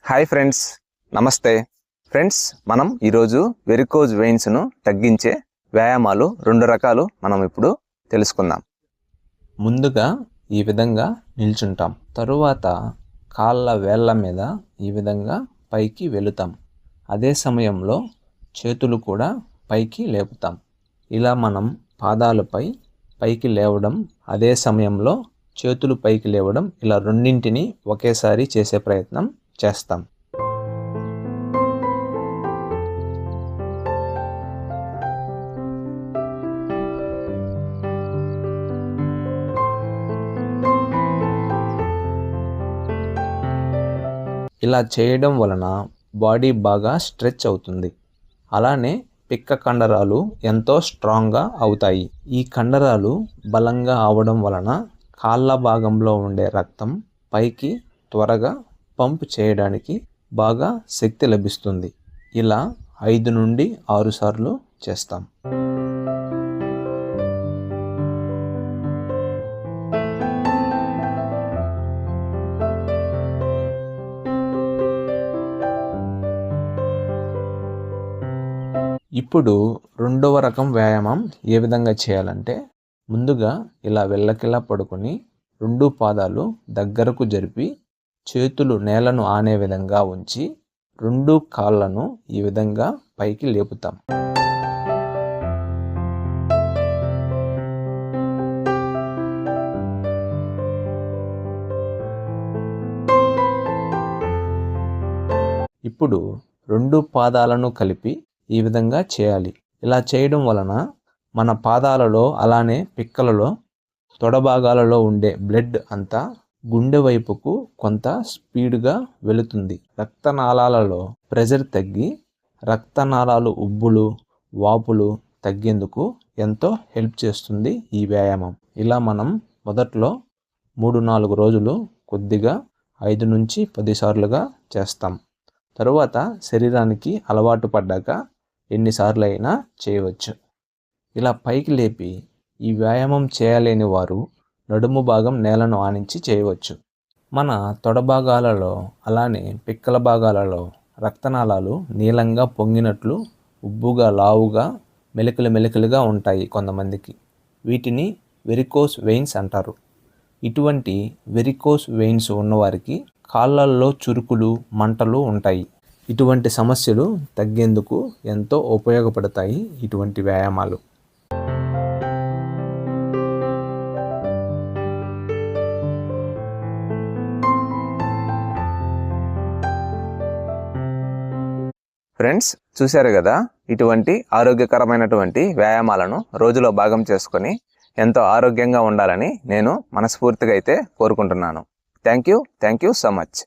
Hi friends, నమస్తే friends. మనం ఈరోజు వెరికోజ్ వెయిన్స్ను తగ్గించే వ్యాయామాలు 2 రకాలు మనం ఇప్పుడు తెలుసుకుందాం. ముందుగా ఈ విధంగా నిల్చుంటాం. తరువాత కాళ్ళ వేళ్ళ మీద ఈ విధంగా పైకి వెళుతాం. అదే సమయంలో చేతులు కూడా పైకి లేపుతాం. ఇలా మనం పాదాలపై పైకి లేవడం, అదే సమయంలో చేతులు పైకి లేవడం, ఇలా రెండింటిని ఒకేసారి చేసే ప్రయత్నం చేస్తాం. ఇలా చేయడం వలన బాడీ బాగా స్ట్రెచ్ అవుతుంది. అలానే పిక్క కండరాలు ఎంతో స్ట్రాంగ్గా అవుతాయి. ఈ కండరాలు బలంగా అవడం వలన కాళ్ళ భాగంలో ఉండే రక్తం పైకి త్వరగా పంప్ చేయడానికి బాగా శక్తి లభిస్తుంది. ఇలా 5 నుండి 6 సార్లు చేస్తాం. ఇప్పుడు రెండవ రకం వ్యాయామం ఏ విధంగా చేయాలంటే, ముందుగా ఇలా వెళ్ళకిలా పడుకొని 2 పాదాలు దగ్గరకు జరిపి చేతులు నేలను ఆనే విధంగా ఉంచి 2 కాళ్ళను ఈ విధంగా పైకి లేపుతాం. ఇప్పుడు 2 పాదాలను కలిపి ఈ విధంగా చేయాలి. ఇలా చేయడం వలన మన పాదాలలో అలానే పిక్కలలో తొడ భాగాలలో ఉండే బ్లడ్ అంతా గుండె వైపుకు కొంత స్పీడ్గా వెళుతుంది. రక్తనాళాలలో ప్రెజర్ తగ్గి రక్తనాళాలు ఉబ్బులు, వాపులు తగ్గేందుకు ఎంతో హెల్ప్ చేస్తుంది ఈ వ్యాయామం. ఇలా మనం మొదట్లో 3-4 రోజులు కొద్దిగా 5 నుంచి 10 సార్లుగా చేస్తాం. తరువాత శరీరానికి అలవాటు పడ్డాక ఎన్నిసార్లు అయినా చేయవచ్చు. ఇలా పైకి లేపి ఈ వ్యాయామం చేయలేని వారు నడుము భాగం నేలను ఆనించి చేయవచ్చు. మన తొడ భాగాలలో అలానే పిక్కల భాగాలలో రక్తనాళాలు నీలంగా పొంగినట్లు ఉబ్బుగా లావుగా మెలికలుగా ఉంటాయి కొంతమందికి. వీటిని వెరికోస్ వెయిన్స్ అంటారు. ఇటువంటి వెరికోస్ వెయిన్స్ ఉన్నవారికి కాళ్ళల్లో చురుకులు, మంటలు ఉంటాయి. ఇటువంటి సమస్యలు తగ్గేందుకు ఎంతో ఉపయోగపడతాయి ఇటువంటి వ్యాయామాలు. ఫ్రెండ్స్, చూశారు కదా, ఇటువంటి ఆరోగ్యకరమైనటువంటి వ్యాయామాలను రోజులో భాగం చేసుకొని ఎంతో ఆరోగ్యంగా ఉండాలని నేను మనస్ఫూర్తిగా అయితే కోరుకుంటున్నాను. Thank you so much.